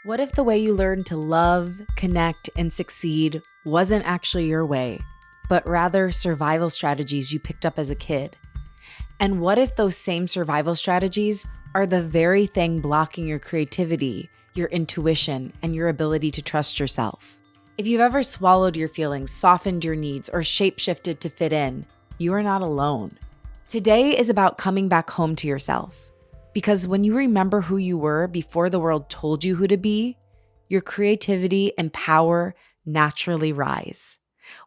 What if the way you learned to love, connect, and succeed wasn't actually your way, but rather survival strategies you picked up as a kid? And what if those same survival strategies are the very thing blocking your creativity, your intuition, and your ability to trust yourself? If you've ever swallowed your feelings, softened your needs, or shape-shifted to fit in, you are not alone. Today is about coming back home to yourself. Because when you remember who you were before the world told you who to be, your creativity and power naturally rise.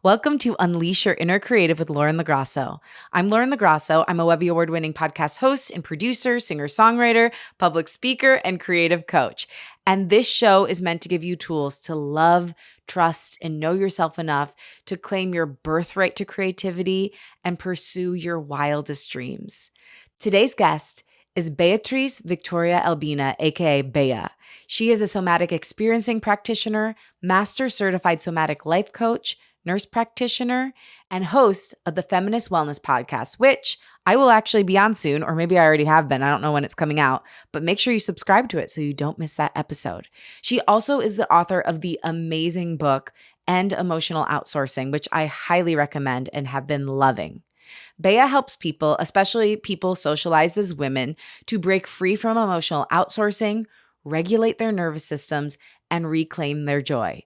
Welcome to Unleash Your Inner Creative with Lauren LaGrasso. I'm Lauren LaGrasso. I'm a Webby Award-winning podcast host and producer, singer-songwriter, public speaker, and creative coach. And this show is meant to give you tools to love, trust, and know yourself enough to claim your birthright to creativity and pursue your wildest dreams. Today's guest is Bea Victoria Albina, aka Bea. She is a somatic experiencing practitioner, master certified somatic life coach, nurse practitioner, and host of the Feminist Wellness Podcast, which I will actually be on soon, or maybe I already have been. I don't know when it's coming out, but make sure you subscribe to it so you don't miss that episode. She also is the author of the amazing book, Emotional Outsourcing, which I highly recommend and have been loving. Bea helps people, especially people socialized as women, to break free from emotional outsourcing, regulate their nervous systems, and reclaim their joy.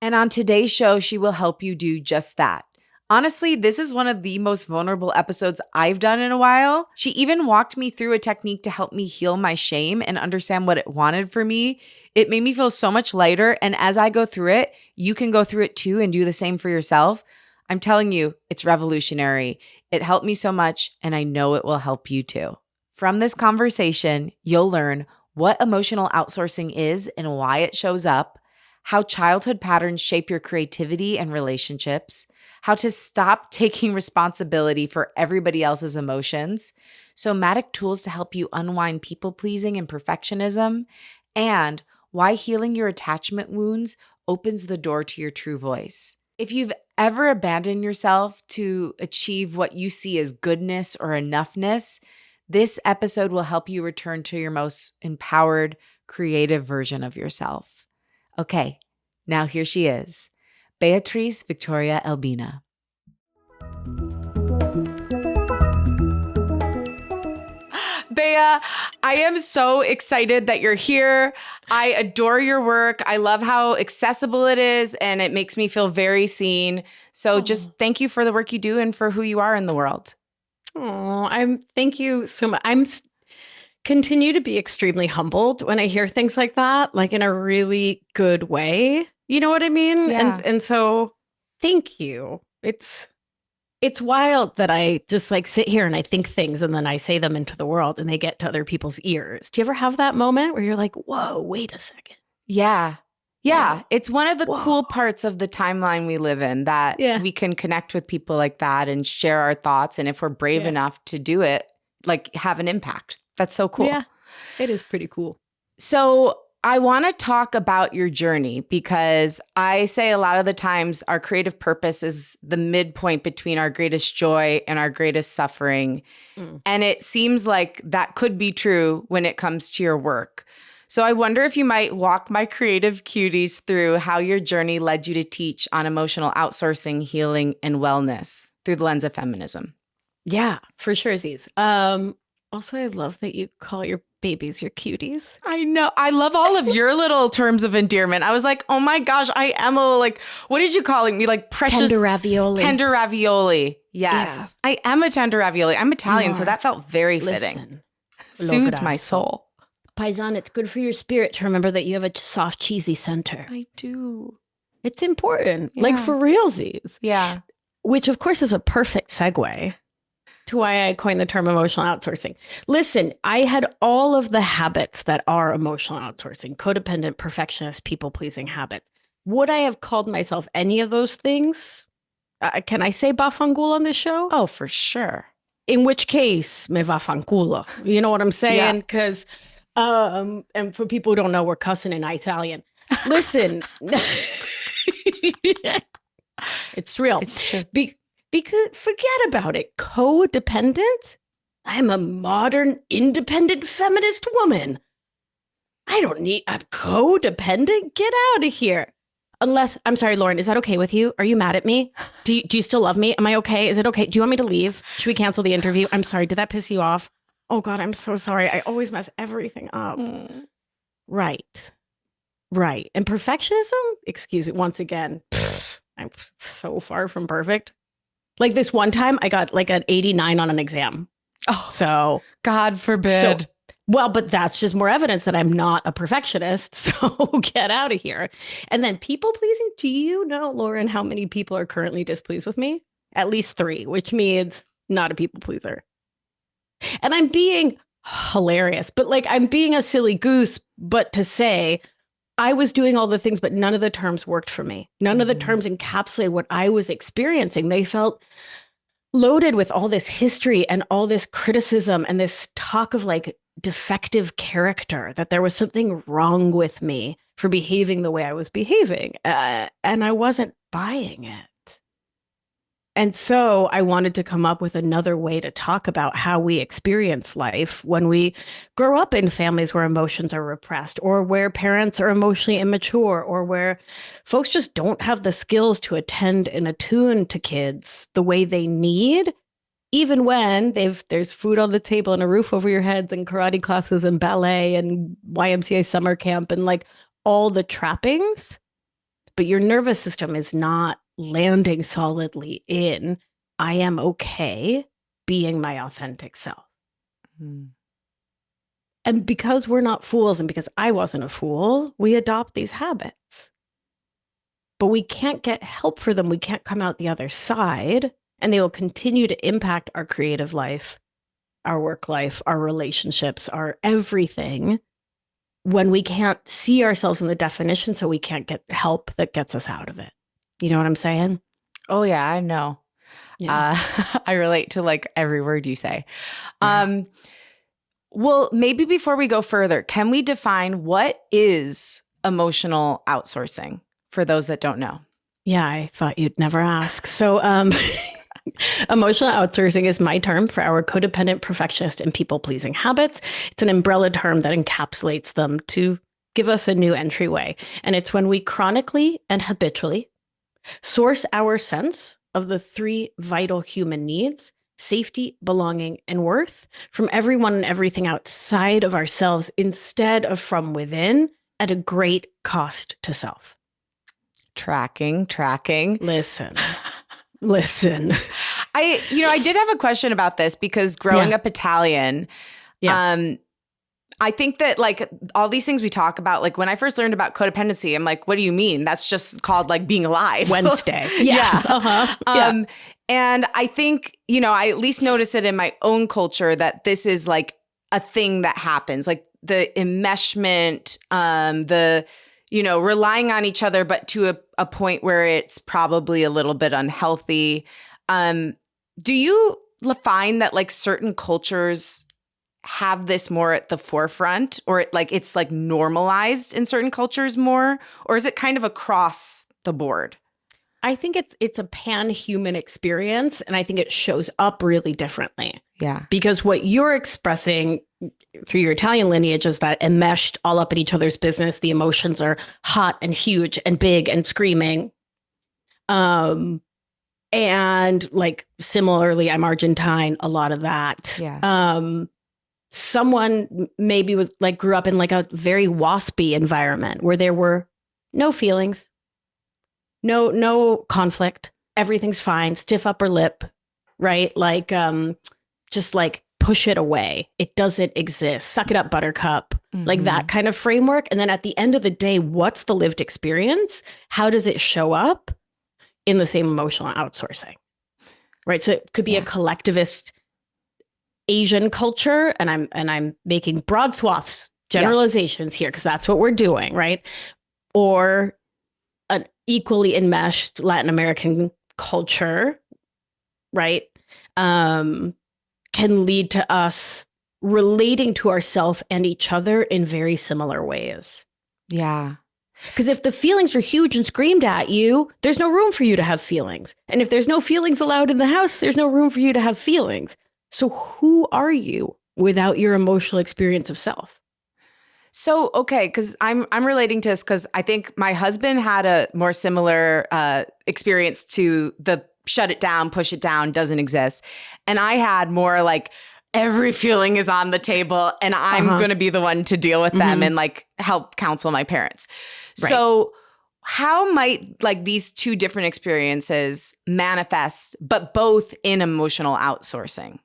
And on today's show, she will help you do just that. Honestly, this is one of the most vulnerable episodes I've done in a while. She even walked me through a technique to help me heal my shame and understand what it wanted for me. It made me feel so much lighter. And as I go through it, you can go through it too and do the same for yourself. I'm telling you, it's revolutionary. It helped me so much, and I know it will help you too. From this conversation, you'll learn what emotional outsourcing is and why it shows up, how childhood patterns shape your creativity and relationships, how to stop taking responsibility for everybody else's emotions, somatic tools to help you unwind people-pleasing and perfectionism, and why healing your attachment wounds opens the door to your true voice. If you've ever abandoned yourself to achieve what you see as goodness or enoughness, this episode will help you return to your most empowered, creative version of yourself. Okay, now here she is, Bea Victoria Albina. Bea, I am so excited that you're here. I adore your work. I love how accessible it is, and it makes me feel very seen. So just thank you for the work you do and for who you are in the world. Oh, thank you so much. Continue to be extremely humbled when I hear things like that, like in a really good way. You know what I mean? Yeah. And so thank you. It's wild that I just like sit here and I think things and then I say them into the world and they get to other people's ears. Do you ever have that moment where you're like, whoa, wait a second? Yeah. Yeah. Whoa. It's one of the cool parts of the timeline we live in that we can connect with people like that and share our thoughts. And if we're brave enough to do it, like have an impact. That's so cool. Yeah, it is pretty cool. So I want to talk about your journey because I say a lot of the times our creative purpose is the midpoint between our greatest joy and our greatest suffering. And it seems like that could be true when it comes to your work. So I wonder if you might walk my creative cuties through how your journey led you to teach on emotional outsourcing, healing, and wellness through the lens of feminism. Yeah, for sure, Aziz. Also, I love that you call your babies your cuties. I know. I love all of your little terms of endearment. I was like, oh my gosh, I am a like, what did you calling me? Like precious. Tender ravioli. Tender ravioli. Yes. Yeah. I am a tender ravioli. I'm Italian, so that felt very fitting. Soothed my soul. Paisan, it's good for your spirit to remember that you have a soft, cheesy center. I do. It's important. Yeah. Like for realsies. Yeah. Which, of course, is a perfect segue to why I coined the term emotional outsourcing. Listen, I had all of the habits that are emotional outsourcing, codependent, perfectionist, people-pleasing habits. Would I have called myself any of those things? Can I say bafangul on this show? Oh, for sure. In which case, me vaffanculo. You know what I'm saying? Because, and for people who don't know, we're cussing in Italian. Listen, it's real. It's true. Because forget about it. Codependent? I'm a modern, independent feminist woman. I don't need a codependent. Get out of here. Unless, I'm sorry, Lauren, is that okay with you? Are you mad at me? Do you still love me? Am I okay? Is it okay? Do you want me to leave? Should we cancel the interview? I'm sorry. Did that piss you off? Oh God, I'm so sorry. I always mess everything up. Right. Right. And perfectionism, excuse me, once again, I'm so far from perfect. Like this one time I got like an 89 on an exam. Oh, so God forbid. Well, but that's just more evidence that I'm not a perfectionist. So get out of here. And then people pleasing. Do you know, Lauren, how many people are currently displeased with me? At least 3, which means not a people pleaser. And I'm being hilarious, but like I'm being a silly goose, but to say I was doing all the things, but none of the terms worked for me. None of the terms encapsulated what I was experiencing. They felt loaded with all this history and all this criticism and this talk of like defective character, that there was something wrong with me for behaving the way I was behaving. And I wasn't buying it. And so I wanted to come up with another way to talk about how we experience life when we grow up in families where emotions are repressed, or where parents are emotionally immature, or where folks just don't have the skills to attend and attune to kids the way they need, even when there's food on the table and a roof over your heads and karate classes and ballet and YMCA summer camp and like all the trappings. But your nervous system is not landing solidly in, I am okay being my authentic self. And because we're not fools, and because I wasn't a fool, we adopt these habits. But we can't get help for them. We can't come out the other side, and they will continue to impact our creative life, our work life, our relationships, our everything, when we can't see ourselves in the definition, so we can't get help that gets us out of it. You know what I'm saying? Oh, yeah, I know. Yeah. I relate to like every word you say. Yeah. Well, maybe before we go further, can we define what is emotional outsourcing for those that don't know? Yeah, I thought you'd never ask. So emotional outsourcing is my term for our codependent, perfectionist, and people-pleasing habits. It's an umbrella term that encapsulates them to give us a new entryway. And it's when we chronically and habitually source our sense of the 3 vital human needs: safety, belonging, and worth, from everyone and everything outside of ourselves instead of from within, at a great cost to self. Tracking. Listen. I did have a question about this because growing up Italian, I think that like all these things we talk about, like when I first learned about codependency, I'm like, what do you mean? That's just called like being alive. Wednesday. And I think, I at least notice it in my own culture that this is like a thing that happens, like the enmeshment, relying on each other, but to a point where it's probably a little bit unhealthy. Do you find that like certain cultures have this more at the forefront, or it's like normalized in certain cultures more, or is it kind of across the board? I think it's a pan-human experience, and I think it shows up really differently. Yeah. Because what you're expressing through your Italian lineage is that enmeshed, all up in each other's business, the emotions are hot and huge and big and screaming. And like similarly, I'm Argentine, a lot of that. Yeah. Someone maybe grew up in like a very waspy environment where there were no feelings, no conflict, everything's fine, stiff upper lip, right? Like, just like push it away. It doesn't exist. Suck it up, buttercup, like that kind of framework. And then at the end of the day, what's the lived experience? How does it show up in the same emotional outsourcing? Right. So it could be a collectivist Asian culture, and I'm making broad swaths, generalizations here, because that's what we're doing, right? Or an equally enmeshed Latin American culture, right? Can lead to us relating to ourselves and each other in very similar ways. Yeah. Because if the feelings are huge and screamed at you, there's no room for you to have feelings. And if there's no feelings allowed in the house, there's no room for you to have feelings. So who are you without your emotional experience of self? So, okay, because I'm relating to this because I think my husband had a more similar experience to the shut it down, push it down, doesn't exist. And I had more like every feeling is on the table and I'm going to be the one to deal with them and like help counsel my parents. Right. So how might like these two different experiences manifest, but both in emotional outsourcing?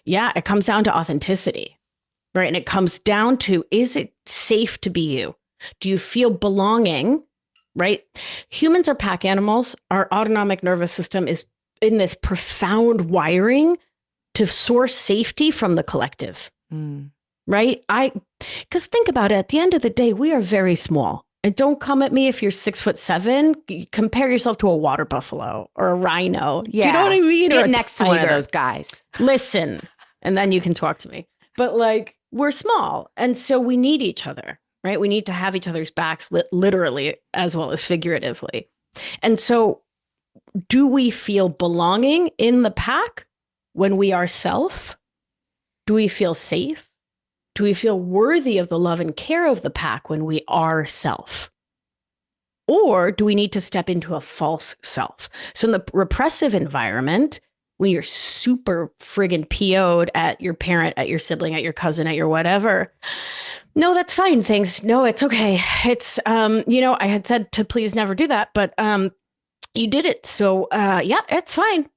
Yeah, it comes down to authenticity, right? And it comes down to, is it safe to be you? Do you feel belonging, right? Humans are pack animals. Our autonomic nervous system is in this profound wiring to source safety from the collective, right? Because think about it, at the end of the day, we are very small. And don't come at me if you're 6'7". Compare yourself to a water buffalo or a rhino. Yeah. Do you know what I mean? Get next to one of those guys. Listen, and then you can talk to me. But like, we're small. And so we need each other, right? We need to have each other's backs literally as well as figuratively. And so do we feel belonging in the pack when we are self? Do we feel safe? Do we feel worthy of the love and care of the pack when we are self? Or do we need to step into a false self? So in the repressive environment, when you're super friggin' PO'd at your parent, at your sibling, at your cousin, at your whatever, no, that's fine. Thanks. No, it's okay. It's, I had said to please never do that, but you did it. So yeah, it's fine.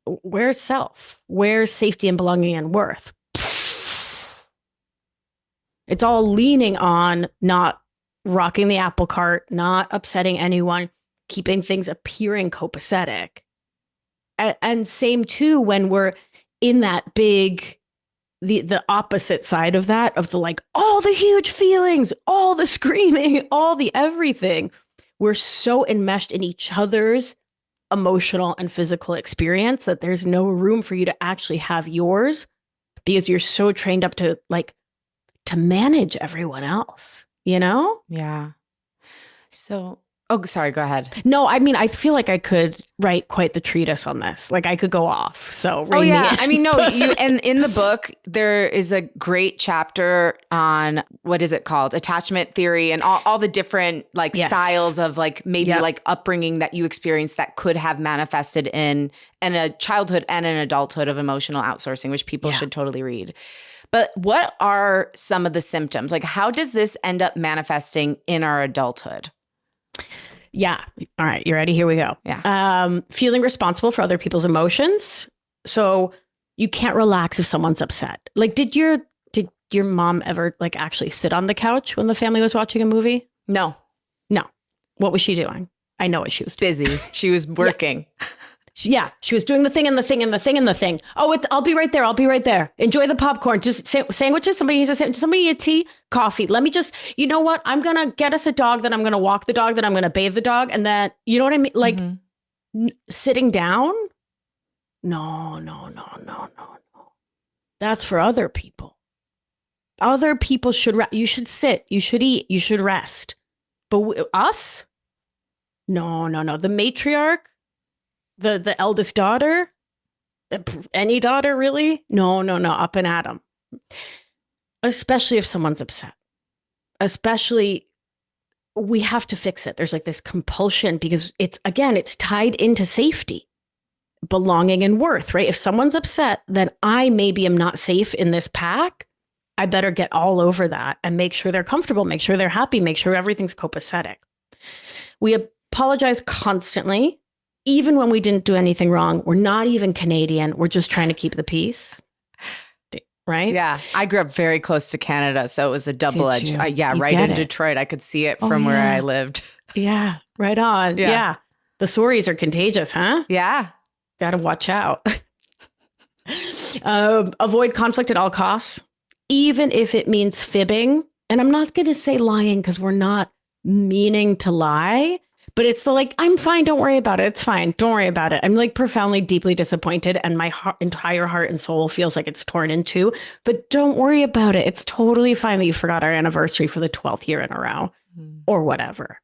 Where's self? Where's safety and belonging and worth? It's all leaning on not rocking the apple cart, not upsetting anyone, keeping things appearing copacetic. And same too when we're in that big, the opposite side of that, of the like, all the huge feelings, all the screaming, all the everything. We're so enmeshed in each other's emotional and physical experience that there's no room for you to actually have yours because you're so trained up to manage everyone else, you know? Yeah. So, sorry, go ahead. No, I mean, I feel like I could write quite the treatise on this. Like I could go off. So, I mean, no, and in the book, there is a great chapter on what is it called? Attachment theory and all the different like styles of like maybe like upbringing that you experienced that could have manifested in a childhood and an adulthood of emotional outsourcing, which people should totally read. But what are some of the symptoms? Like, how does this end up manifesting in our adulthood? Yeah. All right. You ready? Here we go. Yeah. Feeling responsible for other people's emotions. So you can't relax if someone's upset. Like, did your mom ever like actually sit on the couch when the family was watching a movie? No. What was she doing? I know what she was doing. Busy. She was working. Yeah, she was doing the thing and the thing and the thing and the thing. Oh, I'll be right there. I'll be right there. Enjoy the popcorn. Just sandwiches. Somebody needs a sandwich. Somebody need a tea, coffee. Let me just, you know what? I'm going to get us a dog. Then I'm going to walk the dog. Then I'm going to bathe the dog. And then, you know what I mean? Like sitting down. No. That's for other people. Other people should, you should sit. You should eat. You should rest. But us? No. The matriarch. The eldest daughter, any daughter really? No, up and at 'em. Especially if someone's upset. Especially, we have to fix it. There's like this compulsion because it's tied into safety, belonging and worth, right? If someone's upset, then I maybe am not safe in this pack. I better get all over that and make sure they're comfortable, make sure they're happy, make sure everything's copacetic. We apologize constantly. Even when we didn't do anything wrong, we're not even Canadian. We're just trying to keep the peace. Right? Yeah. I grew up very close to Canada, so it was a double-edged. Right in Detroit. I could see it from where I lived. Yeah. Right on. Yeah. The stories are contagious, huh? Yeah. Got to watch out. Avoid conflict at all costs, even if it means fibbing. And I'm not going to say lying because we're not meaning to lie. But it's the like, I'm fine. Don't worry about it. It's fine. Don't worry about it. I'm like profoundly, deeply disappointed. And my entire heart and soul feels like it's torn in two. But don't worry about it. It's totally fine that you forgot our anniversary for the 12th year in a row or whatever.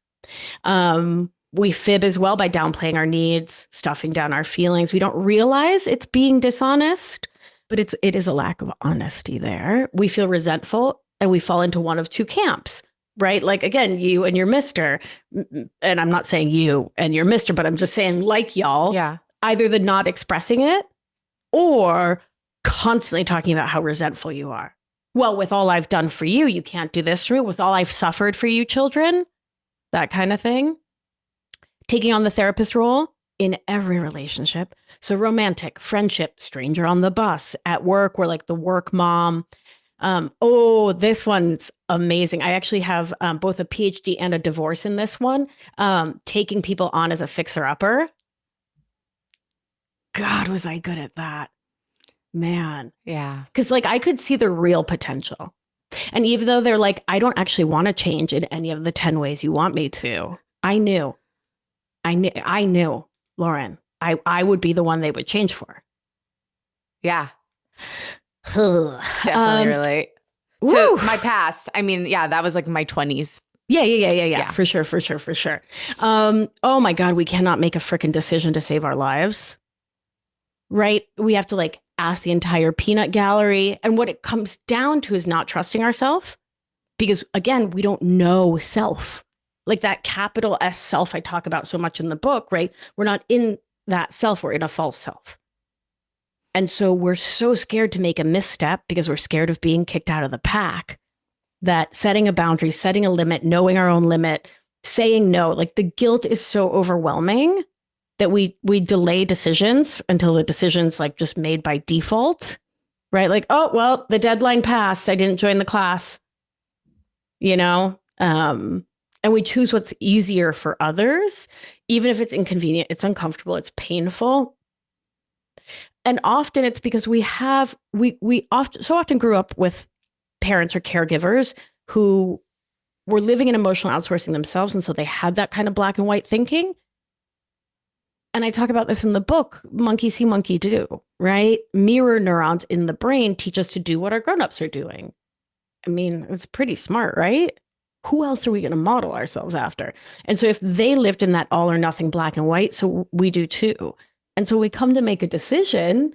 We fib as well by downplaying our needs, stuffing down our feelings. We don't realize it's being dishonest, But it is a lack of honesty there. We feel resentful and we fall into one of two camps, right? Like, again, you and your mister, and I'm not saying you and your mister, but I'm just saying, like, y'all, Yeah. either the not expressing it or constantly talking about how resentful you are. Well, with all I've done for you, you can't do this for me. With all I've suffered for you, children, that kind of thing. Taking on the therapist role in every relationship. So romantic, friendship, stranger on the bus, at work, we're like the work mom. This one's amazing. I actually have both a PhD and a divorce in this one. Taking people on as a fixer-upper. God, was I good at that. Man. Yeah. Because like I could see the real potential. And even though they're like, I don't actually want to change in any of the 10 ways you want me to, I knew, Lauren, I would be the one they would change for. Yeah. Definitely relate to my past. I mean, yeah, that was like my 20s. Yeah. For sure. Oh my God, we cannot make a freaking decision to save our lives. Right? We have to like ask the entire peanut gallery. And what it comes down to is not trusting ourselves. Because again, we don't know self. Like that capital S self I talk about so much in the book, right? We're not in that self, we're in a false self. And so we're so scared to make a misstep because we're scared of being kicked out of the pack, that setting a boundary, setting a limit, knowing our own limit, saying no, like the guilt is so overwhelming that we delay decisions until the decision's like just made by default, right? Like, oh, well, the deadline passed. I didn't join the class, you know? And we choose what's easier for others, even if it's inconvenient, it's uncomfortable, it's painful. And often it's because we often grew up with parents or caregivers who were living in emotional outsourcing themselves. And so they had that kind of black and white thinking. And I talk about this in the book, monkey see, monkey do, right? Mirror neurons in the brain teach us to do what our grownups are doing. I mean, it's pretty smart, right? Who else are we going to model ourselves after? And so if they lived in that all or nothing black and white, so we do too. And so we come to make a decision,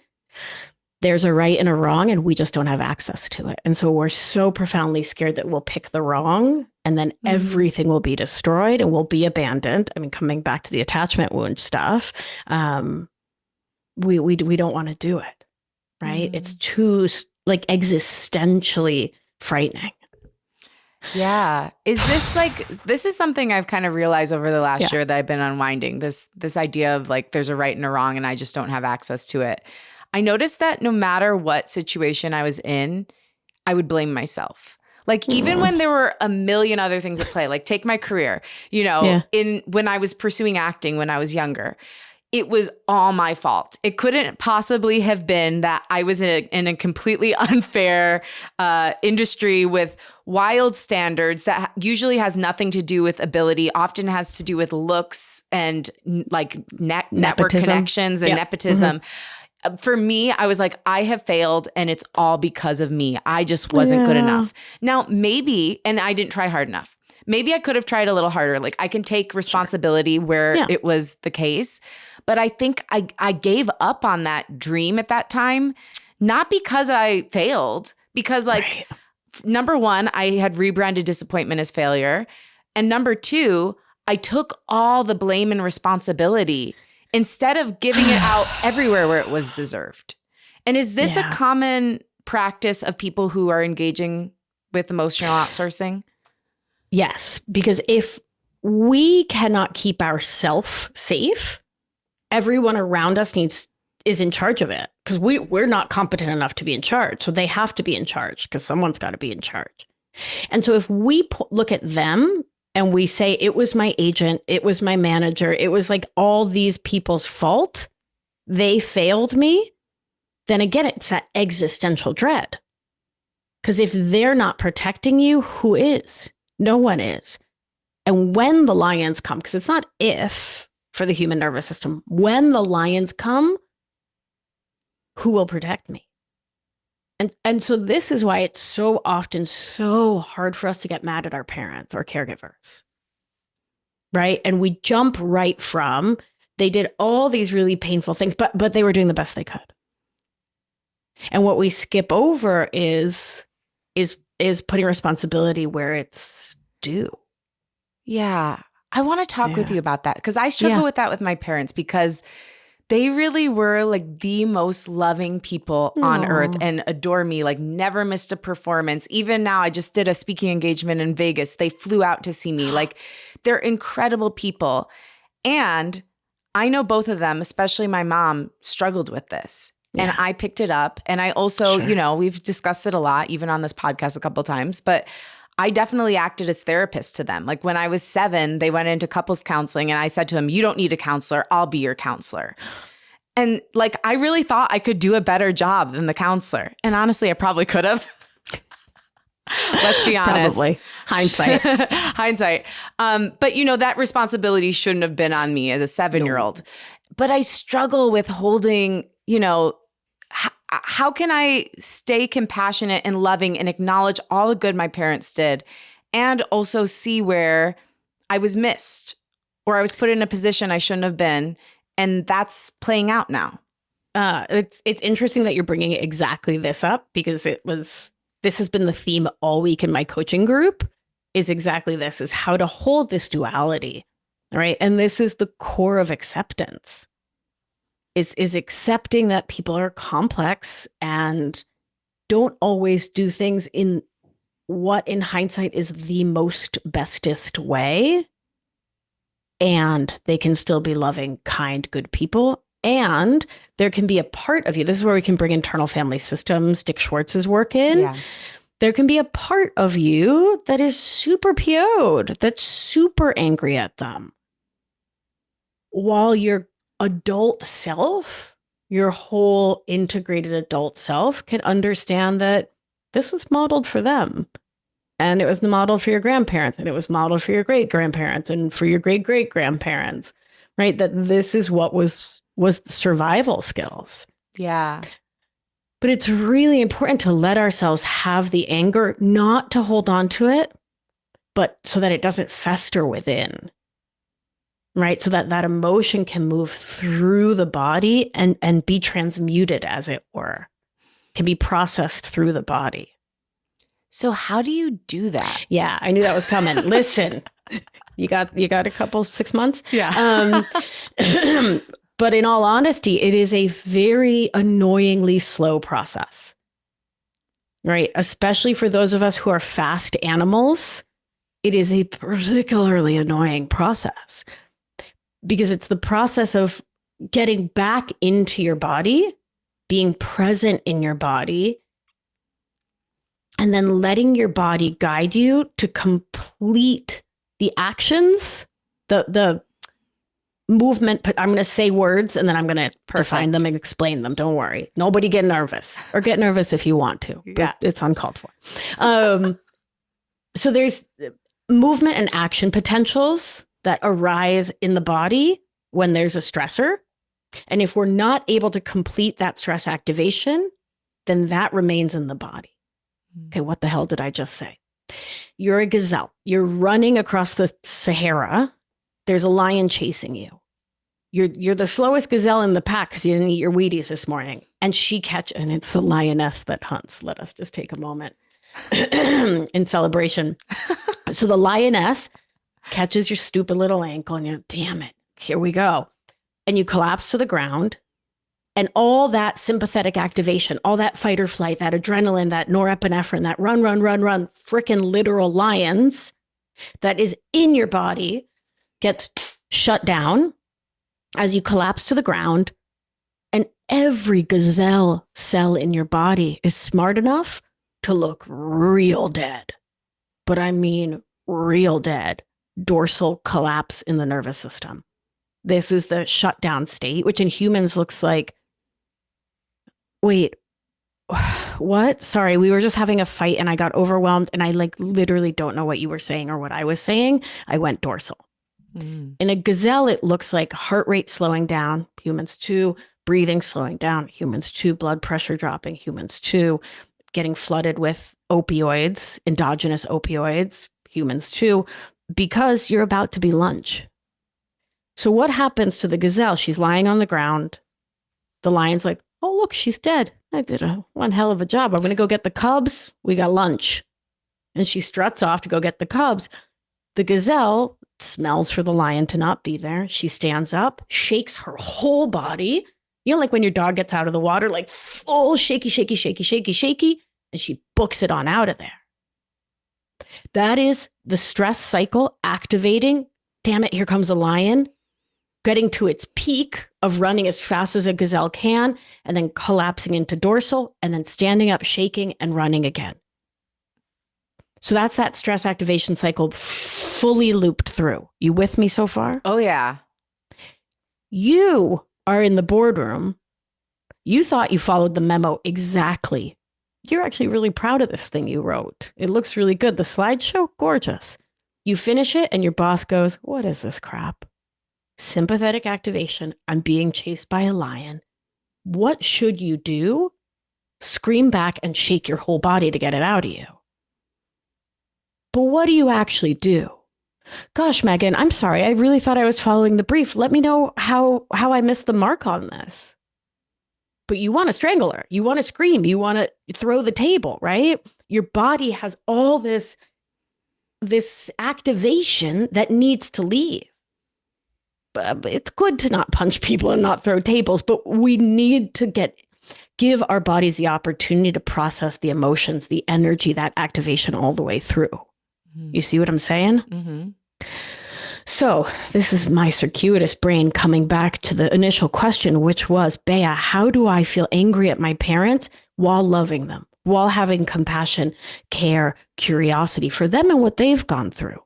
there's a right and a wrong, and we just don't have access to it. And so we're so profoundly scared that we'll pick the wrong and then everything will be destroyed and we'll be abandoned. I mean, coming back to the attachment wound stuff, we don't want to do it, right? It's too like existentially frightening. Yeah. Is this like, this is something I've kind of realized over the last year that I've been unwinding, this idea of like, there's a right and a wrong and I just don't have access to it. I noticed that no matter what situation I was in, I would blame myself. Like even when there were a million other things at play, like take my career, you know, when I was pursuing acting when I was younger, it was all my fault. It couldn't possibly have been that I was in a completely unfair industry with wild standards that usually has nothing to do with ability, often has to do with looks and like network connections and nepotism. For me, I was like, I have failed and it's all because of me. I just wasn't good enough. Now, maybe, and I didn't try hard enough. Maybe I could have tried a little harder. Like I can take responsibility where it was the case. But I think I gave up on that dream at that time, not because I failed, because like, number one, I had rebranded disappointment as failure. And number two, I took all the blame and responsibility instead of giving it out everywhere where it was deserved. And is this a common practice of people who are engaging with emotional outsourcing? Yes, because if we cannot keep ourselves safe, everyone around us is in charge of it because we're not competent enough to be in charge. So they have to be in charge because someone's got to be in charge. And so if we look at them and we say, it was my agent, it was my manager, it was like all these people's fault, they failed me, then again, it's that existential dread. Because if they're not protecting you, who is? No one is. And when the lions come, because it's not if for the human nervous system, when the lions come, who will protect me? And so this is why it's so often so hard for us to get mad at our parents or caregivers, right? And we jump right from, they did all these really painful things, but they were doing the best they could. And what we skip over is putting responsibility where it's due. Yeah. I want to talk with Yeah. you about that because I struggle with that with my parents because they really were like the most loving people on earth Aw. and adore me, like never missed a performance. Even now, I just did a speaking engagement in Vegas. They flew out to see me. Like they're incredible people. And I know both of them, especially my mom, struggled with this. And Yeah. I picked it up. And I also, Sure. you know, we've discussed it a lot, even on this podcast a couple of times, but I definitely acted as therapist to them. Like when I was 7, they went into couples counseling and I said to them, you don't need a counselor. I'll be your counselor. And like, I really thought I could do a better job than the counselor. And honestly, I probably could have. Let's be honest. Probably. Hindsight. Hindsight. But you know, that responsibility shouldn't have been on me as a 7-year-old. But I struggle with holding, you know, how can I stay compassionate and loving and acknowledge all the good my parents did and also see where I was missed or I was put in a position I shouldn't have been. And that's playing out now. It's interesting that you're bringing exactly this up because this has been the theme all week in my coaching group is exactly this, is how to hold this duality, right? And this is the core of acceptance. Is accepting that people are complex and don't always do things in what in hindsight is the most bestest way. And they can still be loving, kind, good people. And there can be a part of you. This is where we can bring internal family systems, Dick Schwartz's work in. Yeah. There can be a part of you that is super PO'd, that's super angry at them. While your adult self, your whole integrated adult self can understand that this was modeled for them. And it was the model for your grandparents, and it was modeled for your great grandparents and for your great great grandparents, right? That this is what was survival skills. Yeah. But it's really important to let ourselves have the anger, not to hold on to it, but so that it doesn't fester within, right? So that that emotion can move through the body and be transmuted, as it were, can be processed through the body. So how do you do that? Yeah, I knew that was coming. Listen, you got a couple 6 months. Yeah. But in all honesty, it is a very annoyingly slow process, right? Especially for those of us who are fast animals, it is a particularly annoying process because it's the process of getting back into your body, being present in your body, and then letting your body guide you to complete the actions, the movement. But I'm going to say words and then I'm going to define them and explain them. Don't worry. Nobody get nervous, or get nervous if you want to. But it's uncalled for. So there's movement and action potentials that arise in the body when there's a stressor. And if we're not able to complete that stress activation, then that remains in the body. Okay, what the hell did I just say? You're a gazelle. You're running across the Sahara. There's a lion chasing you. You're the slowest gazelle in the pack because you didn't eat your Wheaties this morning. And and it's the lioness that hunts. Let us just take a moment in celebration. So the lioness catches your stupid little ankle and you're, damn it, here we go. And you collapse to the ground. And all that sympathetic activation, all that fight or flight, that adrenaline, that norepinephrine, that run, frickin' literal lions that is in your body gets shut down as you collapse to the ground. And every gazelle cell in your body is smart enough to look real dead. But I mean real dead. Dorsal collapse in the nervous system. This is the shutdown state, which in humans looks like, wait, what? Sorry, we were just having a fight and I got overwhelmed and I like literally don't know what you were saying or what I was saying. I went dorsal. In a gazelle, it looks like heart rate slowing down, humans too, breathing slowing down, humans too, blood pressure dropping, humans too, getting flooded with opioids, endogenous opioids, humans too, because you're about to be lunch. So what happens to the gazelle? She's lying on the ground. The lion's like, oh, look, she's dead. I did one hell of a job. I'm going to go get the cubs. We got lunch. And she struts off to go get the cubs. The gazelle smells for the lion to not be there. She stands up, shakes her whole body. You know, like when your dog gets out of the water, like full shaky, shaky, shaky, shaky, shaky. And she books it on out of there. That is the stress cycle activating. Damn it, here comes a lion. Getting to its peak of running as fast as a gazelle can, and then collapsing into dorsal, and then standing up, shaking, and running again. So that's that stress activation cycle fully looped through. You with me so far? Oh, yeah. You are in the boardroom. You thought you followed the memo exactly. You're actually really proud of this thing you wrote. It looks really good. The slideshow, gorgeous. You finish it and your boss goes, what is this crap? Sympathetic activation. I'm being chased by a lion. What should you do? Scream back and shake your whole body to get it out of you. But what do you actually do? Gosh, Megan, I'm sorry. I really thought I was following the brief. Let me know how I missed the mark on this. But you want to strangle her. You want to scream. You want to throw the table, right? Your body has all this activation that needs to leave. But it's good to not punch people and not throw tables, but we need to give our bodies the opportunity to process the emotions, the energy, that activation all the way through. You see what I'm saying? Mm-hmm. So this is my circuitous brain coming back to the initial question, which was, Bea, how do I feel angry at my parents while loving them, while having compassion, care, curiosity for them and what they've gone through?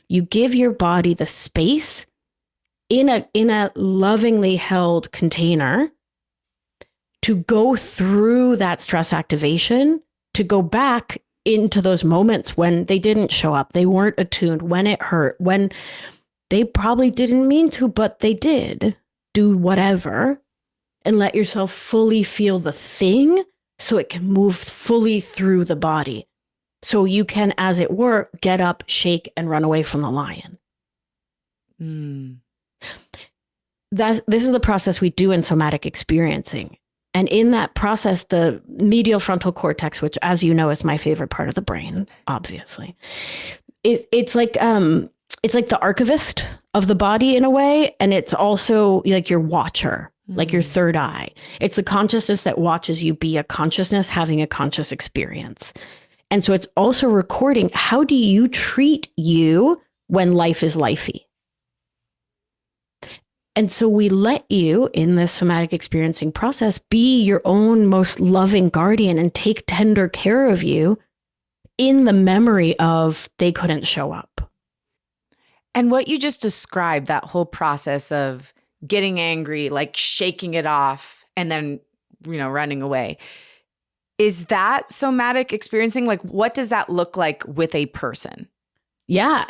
You give your body the space in a lovingly held container to go through that stress activation, to go back into those moments when they didn't show up, they weren't attuned, when it hurt, when they probably didn't mean to, but they did do whatever, and let yourself fully feel the thing so it can move fully through the body. So you can, as it were, get up, shake, and run away from the lion. This is the process we do in somatic experiencing. And in that process, the medial frontal cortex, which, as you know, is my favorite part of the brain, obviously, it's like the archivist of the body in a way. And it's also like your watcher, like your third eye. It's the consciousness that watches you be a consciousness having a conscious experience. And so it's also recording, how do you treat you when life is lifey? And so we let you, in this somatic experiencing process, be your own most loving guardian and take tender care of you in the memory of they couldn't show up. And what you just described, that whole process of getting angry, like shaking it off and then, running away. Is that somatic experiencing? Like, what does that look like with a person? Yeah,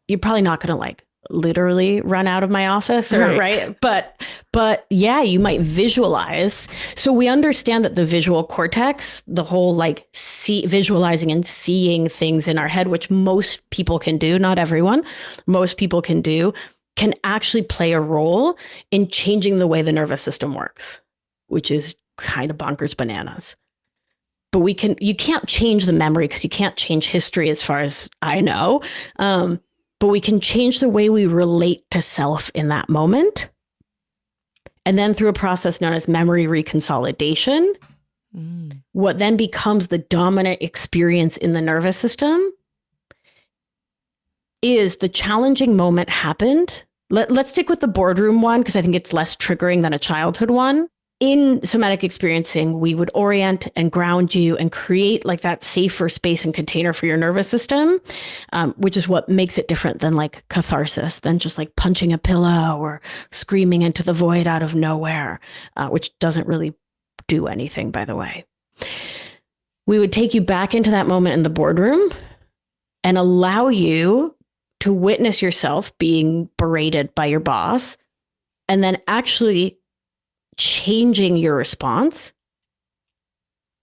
you're probably not going to literally run out of my office, right? But yeah, you might visualize. So we understand that the visual cortex, the whole visualizing and seeing things in our head, which most people can do, not everyone, most people can do, can actually play a role in changing the way the nervous system works, which is kind of bonkers bananas. But you can't change the memory because you can't change history as far as I know. But we can change the way we relate to self in that moment. And then through a process known as memory reconsolidation, what then becomes the dominant experience in the nervous system is the challenging moment happened. Let's stick with the boardroom one because I think it's less triggering than a childhood one. In somatic experiencing, we would orient and ground you and create that safer space and container for your nervous system, which is what makes it different than catharsis, than just punching a pillow or screaming into the void out of nowhere, which doesn't really do anything, by the way. We would take you back into that moment in the boardroom and allow you to witness yourself being berated by your boss, and then actually changing your response.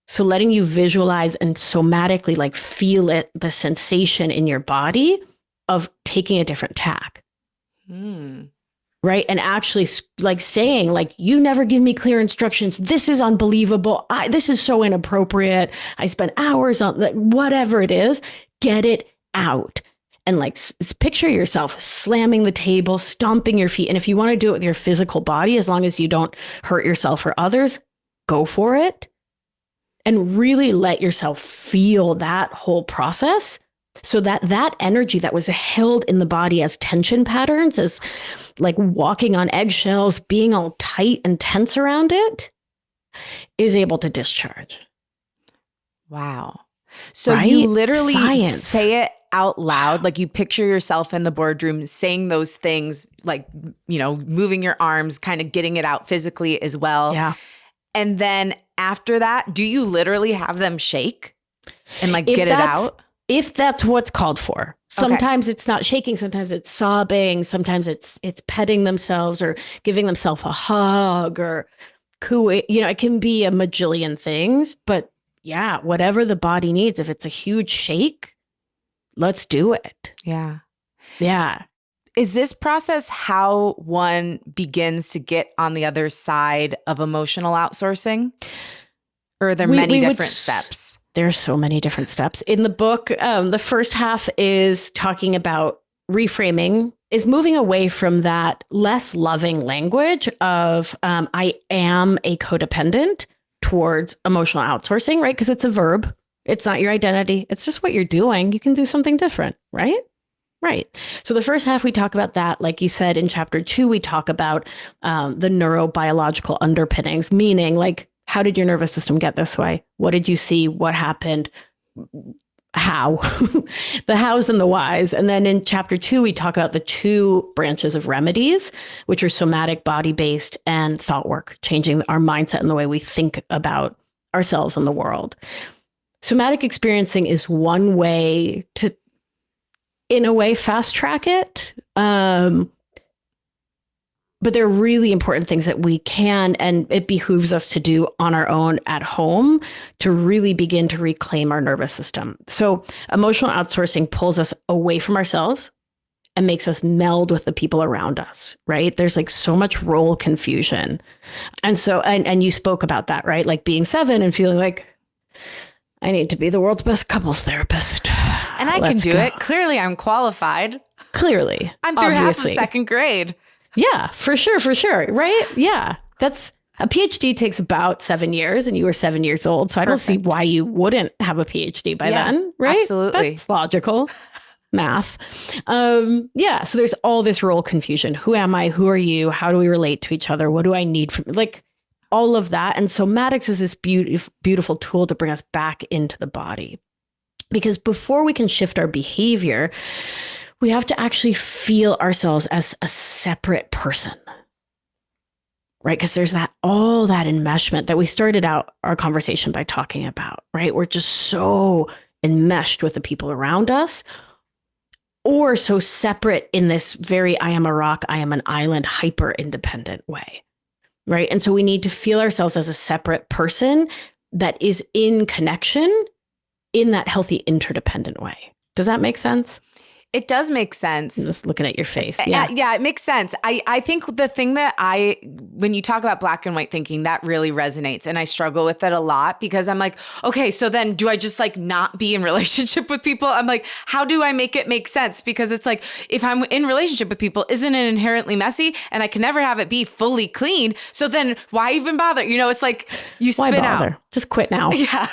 So letting you visualize and somatically feel it, the sensation in your body of taking a different tack. right? And actually like saying like, you never give me clear instructions. This is unbelievable. This is so inappropriate. I spent hours on like, whatever it is, get it out. And like picture yourself slamming the table, stomping your feet. And if you want to do it with your physical body, as long as you don't hurt yourself or others, go for it. And really let yourself feel that whole process, so that that energy that was held in the body as tension patterns, as like walking on eggshells, being all tight and tense around it, is able to discharge. Wow. So right? You literally Science. say it out loud, like you picture yourself in the boardroom saying those things, like, you know, moving your arms, kind of getting it out physically as well. Yeah. And then after that, do you literally have them shake and like get it out? If that's what's called for. Sometimes it's not shaking, sometimes it's sobbing, sometimes it's petting themselves or giving themselves a hug or cooing. You know, it can be a majillion things, but yeah, whatever the body needs. If it's a huge shake, let's do it. Yeah. Yeah. Is this process how one begins to get on the other side of emotional outsourcing? Or are there many different steps? There's so many different steps. In the book, the first half is talking about reframing, is moving away from that less loving language of I am a codependent towards emotional outsourcing, right? Because it's a verb. It's not your identity. It's just what you're doing. You can do something different, right? Right. So the first half, we talk about that. Like you said, in chapter 2, we talk about the neurobiological underpinnings, meaning like, how did your nervous system get this way? What did you see? What happened? How? The hows and the whys. And then in chapter 2, we talk about the 2 branches of remedies, which are somatic, body-based, and thought work, changing our mindset and the way we think about ourselves and the world. Somatic experiencing is one way to, in a way, fast track it. But they're really important things that we can, and it behooves us to do on our own at home to really begin to reclaim our nervous system. So emotional outsourcing pulls us away from ourselves and makes us meld with the people around us, right? There's like so much role confusion. And so, and you spoke about that, right? Like being 7 and feeling like, I need to be the world's best couples therapist. And I can do it. Clearly, I'm qualified. Clearly. I'm through half of 2nd grade. Yeah, for sure. Right? Yeah. That's a PhD takes about 7 years, and you were 7 years old. So I don't see why you wouldn't have a PhD by then, right? Absolutely. That's logical. Math. Yeah. So there's all this role confusion. Who am I? Who are you? How do we relate to each other? What do I need from like all of that? And somatics is this beautiful tool to bring us back into the body. Because before we can shift our behavior, we have to actually feel ourselves as a separate person, right? Because there's all that enmeshment that we started out our conversation by talking about, right? We're just so enmeshed with the people around us, or so separate in this very, I am a rock, I am an island, hyper independent way, right? And so we need to feel ourselves as a separate person that is in connection in that healthy interdependent way. Does that make sense? It does make sense. I'm just looking at your face. Yeah. Yeah, it makes sense. I think the thing that when you talk about black and white thinking, that really resonates. And I struggle with it a lot because I'm like, okay, so then do I just like not be in relationship with people? I'm like, how do I make it make sense? Because it's like, if I'm in relationship with people, isn't it inherently messy? And I can never have it be fully clean. So then why even bother? You know, it's like you spin out. Just quit now. Yeah.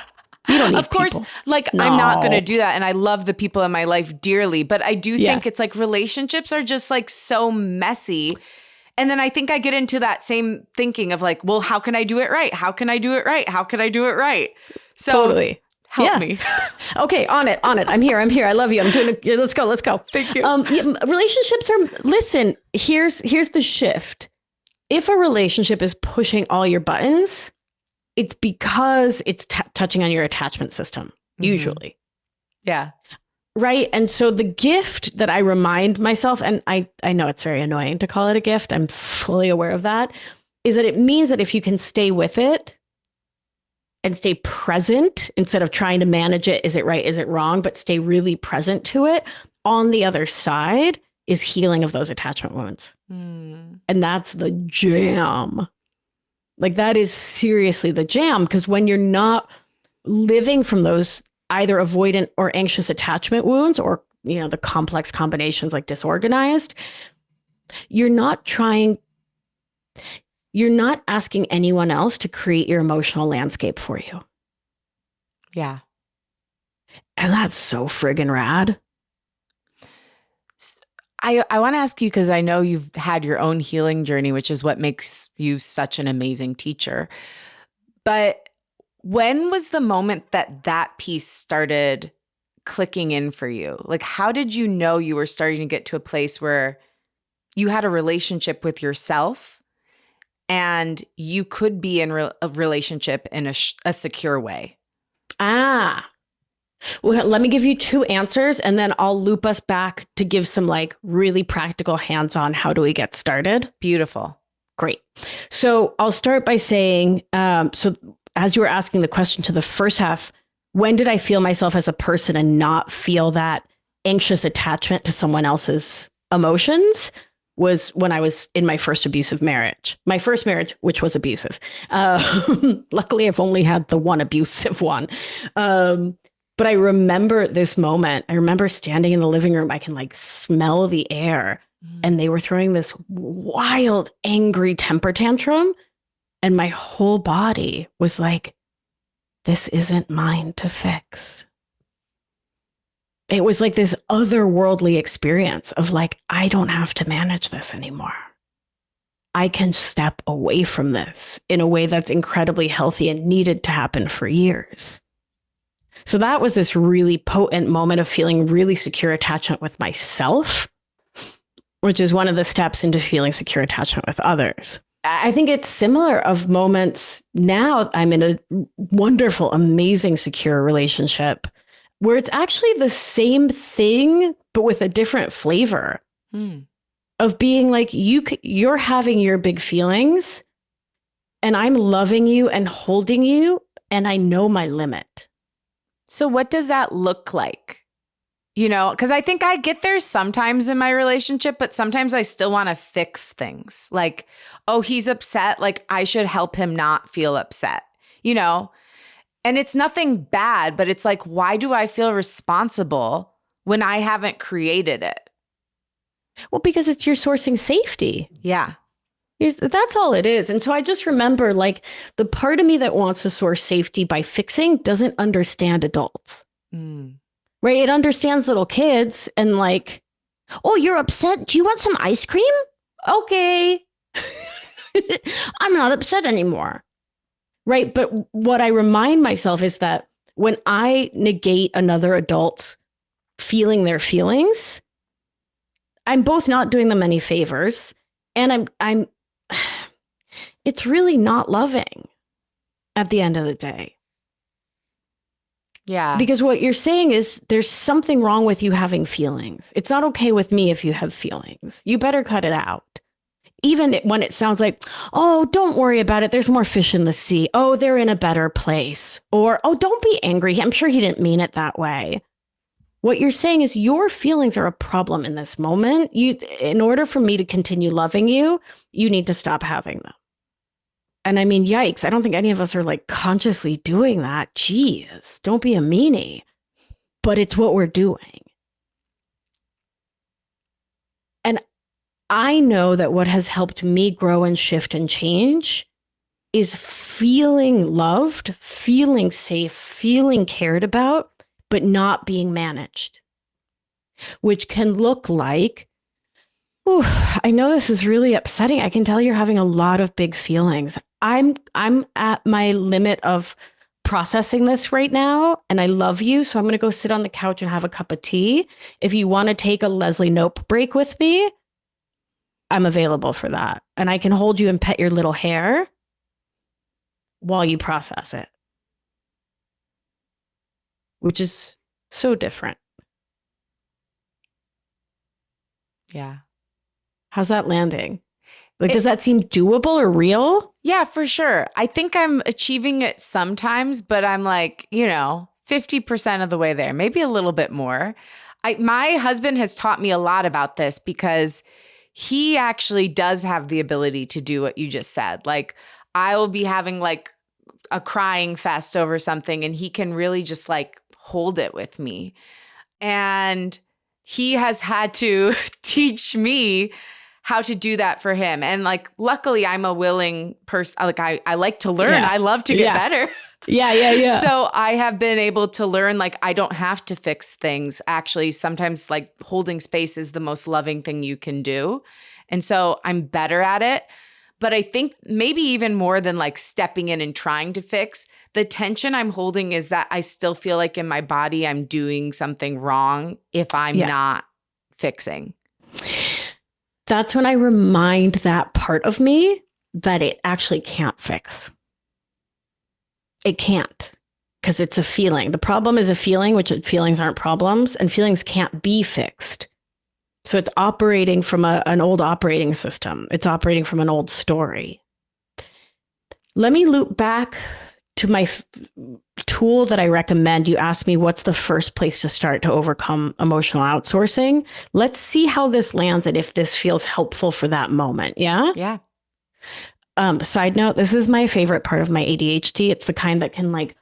You don't need of course, people. Like no. I'm not going to do that. And I love the people in my life dearly, but I do think it's like relationships are just like so messy. And then I think I get into that same thinking of like, well, how can I do it right? How can I do it right? How can I do it right? So totally. Help me. Okay. On it. I'm here. I love you. I'm doing it. Let's go. Thank you. Relationships are, listen, here's the shift. If a relationship is pushing all your buttons, it's because it's touching on your attachment system, usually. Yeah. Right. And so the gift that I remind myself, and I know it's very annoying to call it a gift, I'm fully aware of that, is that it means that if you can stay with it and stay present instead of trying to manage it, is it right, is it wrong, but stay really present to it, on the other side, is healing of those attachment wounds. Mm. And that's the jam. Like that is seriously the jam, because when you're not living from those either avoidant or anxious attachment wounds, or, you know, the complex combinations like disorganized, you're not asking anyone else to create your emotional landscape for you. Yeah. And that's so friggin' rad. I want to ask you, because I know you've had your own healing journey, which is what makes you such an amazing teacher. But when was the moment that piece started clicking in for you? Like, how did you know you were starting to get to a place where you had a relationship with yourself and you could be in a relationship in a secure way? Well, let me give you two answers, and then I'll loop us back to give some like really practical hands-on how do we get started. Beautiful. Great. So I'll start by saying, so as you were asking the question to the first half, when did I feel myself as a person and not feel that anxious attachment to someone else's emotions? Was when I was in my first abusive marriage. My first marriage, which was abusive. Luckily, I've only had the one abusive one. But I remember this moment. I remember standing in the living room. I can like smell the air. And they were throwing this wild, angry temper tantrum. And my whole body was like, this isn't mine to fix. It was like this otherworldly experience of like, I don't have to manage this anymore. I can step away from this in a way that's incredibly healthy and needed to happen for years. So that was this really potent moment of feeling really secure attachment with myself, which is one of the steps into feeling secure attachment with others. I think it's similar of moments now. I'm in a wonderful, amazing, secure relationship where it's actually the same thing, but with a different flavor of being like, you're having your big feelings and I'm loving you and holding you. And I know my limit. So what does that look like? You know, because I think I get there sometimes in my relationship, but sometimes I still want to fix things. Like, oh, he's upset. Like, I should help him not feel upset, you know? And it's nothing bad, but it's like, why do I feel responsible when I haven't created it? Well, because it's your sourcing safety. Yeah. That's all it is. And so I just remember like the part of me that wants to source safety by fixing doesn't understand adults. Right? It understands little kids and like, oh, you're upset. Do you want some ice cream? Okay. I'm not upset anymore. Right. But what I remind myself is that when I negate another adult's feeling their feelings, I'm both not doing them any favors, and I'm it's really not loving at the end of the day. Yeah. Because what you're saying is there's something wrong with you having feelings. It's not okay with me if you have feelings. You better cut it out. Even when it sounds like, oh, don't worry about it. There's more fish in the sea. Oh, they're in a better place. Or, oh, don't be angry. I'm sure he didn't mean it that way. What you're saying is your feelings are a problem in this moment. In order for me to continue loving you, you need to stop having them. And I mean, yikes. I don't think any of us are like consciously doing that. Jeez, don't be a meanie. But it's what we're doing. And I know that what has helped me grow and shift and change is feeling loved, feeling safe, feeling cared about, but not being managed, which can look like, I know this is really upsetting. I can tell you're having a lot of big feelings. I'm at my limit of processing this right now, and I love you, so I'm going to go sit on the couch and have a cup of tea. If you want to take a Leslie Knope break with me, I'm available for that. And I can hold you and pet your little hair while you process it, which is so different. Yeah. How's that landing? Like, does that seem doable or real? Yeah, for sure. I think I'm achieving it sometimes, but I'm like, 50% of the way there, maybe a little bit more. My husband has taught me a lot about this because he actually does have the ability to do what you just said. Like I will be having like a crying fest over something and he can really just like hold it with me. And he has had to teach me how to do that for him. And like, luckily I'm a willing person. Like I like to learn. Yeah. I love to get better. Yeah. So I have been able to learn, like, I don't have to fix things. Actually, sometimes like holding space is the most loving thing you can do. And so I'm better at it. But I think maybe even more than like stepping in and trying to fix, the tension I'm holding is that I still feel like in my body I'm doing something wrong if I'm not fixing. That's when I remind that part of me that it actually can't fix. It can't, because it's a feeling. The problem is a feeling, which feelings aren't problems, and feelings can't be fixed. So it's operating from an old operating system. It's operating from an old story. Let me loop back to my tool that I recommend. You asked me what's the first place to start to overcome emotional outsourcing. Let's see how this lands and if this feels helpful for that moment. Yeah? Yeah. Side note, this is my favorite part of my ADHD. It's the kind that can like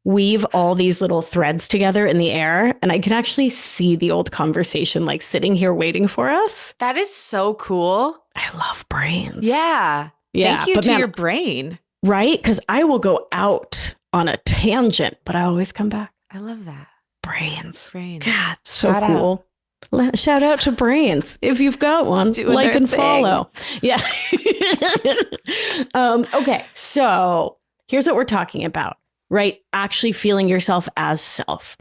weave all these little threads together in the air. And I can actually see the old conversation like sitting here waiting for us. That is so cool. I love brains. Yeah. Thank you to your brain. Right? Because I will go out on a tangent, but I always come back. I love that. Brains. God, so cool. Shout out to brains. If you've got one, like and follow. Yeah. Okay. So here's what we're talking about, right? Actually feeling yourself as self.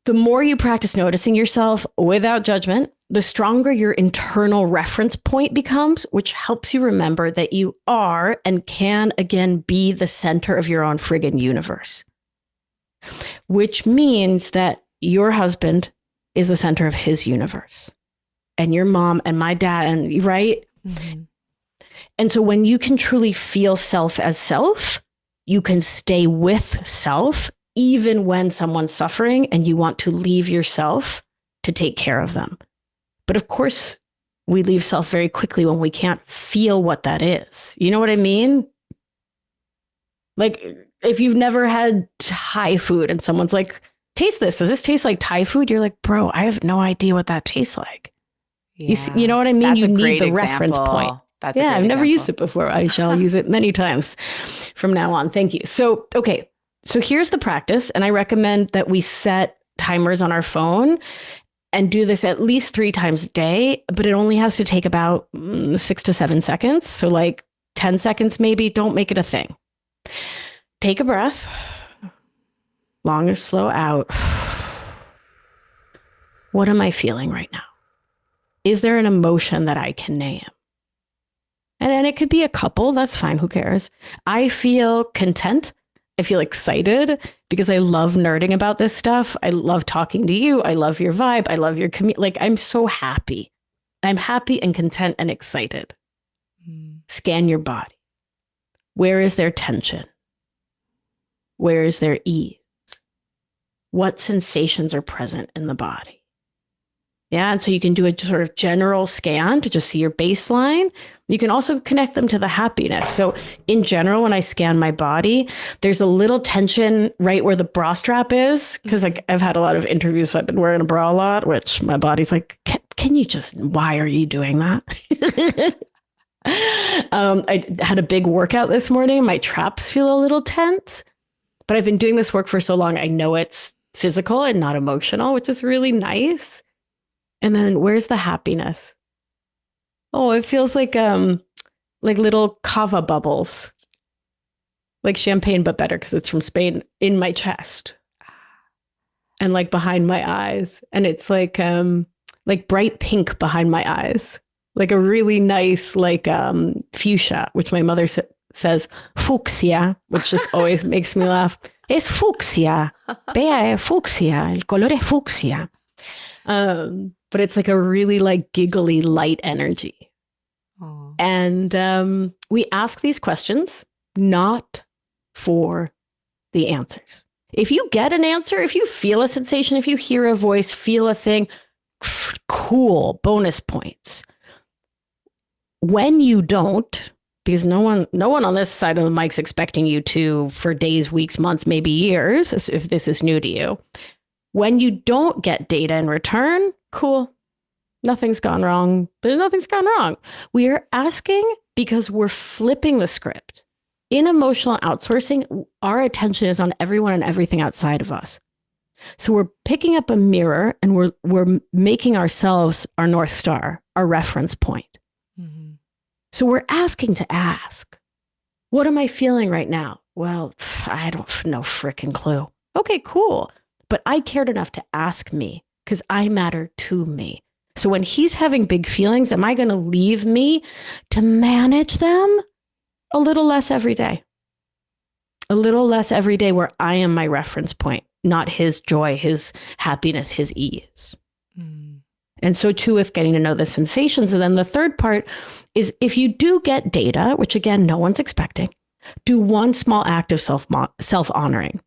The more you practice noticing yourself without judgment, the stronger your internal reference point becomes, which helps you remember that you are and can again be the center of your own friggin' universe. Which means that your husband is the center of his universe, and your mom and my dad, and right? Mm-hmm. And so when you can truly feel self as self, you can stay with self, even when someone's suffering and you want to leave yourself to take care of them. But of course, we leave self very quickly when we can't feel what that is. You know what I mean? Like if you've never had Thai food and someone's like, taste this. Does this taste like Thai food? You're like, bro, I have no idea what that tastes like. Yeah. You know what I mean? That's you need great the example. Reference point. That's a great I've never example. used it before. I shall use it many times from now on. Thank you. So, okay. So here's the practice. And I recommend that we set timers on our phone and do this at least 3 times a day, but it only has to take about 6 to 7 seconds. So like 10 seconds, maybe. Don't make it a thing. Take a breath. Long or slow out. What am I feeling right now? Is there an emotion that I can name? And then it could be a couple. That's fine. Who cares? I feel content. I feel excited because I love nerding about this stuff. I love talking to you. I love your vibe. I love your community. Like, I'm so happy. I'm happy and content and excited. Scan your body. Where is there tension? Where is there ease? What sensations are present in the body? Yeah, and so you can do a sort of general scan to just see your baseline. You can also connect them to the happiness. So in general, when I scan my body, there's a little tension right where the bra strap is. Because like I've had a lot of interviews, so I've been wearing a bra a lot, which my body's like, can you just, why are you doing that? I had a big workout this morning. My traps feel a little tense, but I've been doing this work for so long. I know it's physical and not emotional, which is really nice. And then where's the happiness? Oh, it feels like little cava bubbles, like champagne, but better because it's from Spain, in my chest and like behind my eyes. And it's like bright pink behind my eyes, like a really nice, like fuchsia, which my mother says fucsia, which just always makes me laugh. Es fucsia. Bea fucsia. El color es fucsia. But it's like a really like giggly light energy. Aww. And we ask these questions not for the answers. If you get an answer, if you feel a sensation, if you hear a voice, feel a thing, cool, bonus points. When you don't, because no one on this side of the mic's expecting you to for days, weeks, months, maybe years, if this is new to you. When you don't get data in return, cool. Nothing's gone wrong, but nothing's gone wrong. We are asking because we're flipping the script. In emotional outsourcing, our attention is on everyone and everything outside of us. So we're picking up a mirror and we're making ourselves our North Star, our reference point. Mm-hmm. So we're asking to ask, what am I feeling right now? Well, I don't know frickin' clue. Okay, cool. But I cared enough to ask me because I matter to me. So when he's having big feelings, am I going to leave me to manage them? A little less every day. A little less every day where I am my reference point, not his joy, his happiness, his ease. Mm. And so too with getting to know the sensations. And then the third part is if you do get data, which again, no one's expecting, do one small act of self-honoring.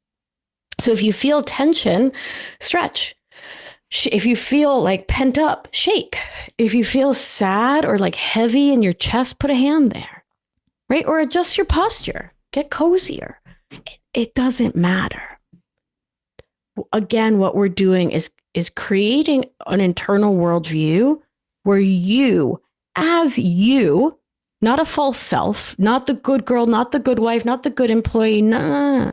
So if you feel tension, stretch. If you feel like pent up, shake. If you feel sad or like heavy in your chest, put a hand there, right? Or adjust your posture, get cozier. It doesn't matter. Again, what we're doing is creating an internal worldview where you, as you, not a false self, not the good girl, not the good wife, not the good employee, no.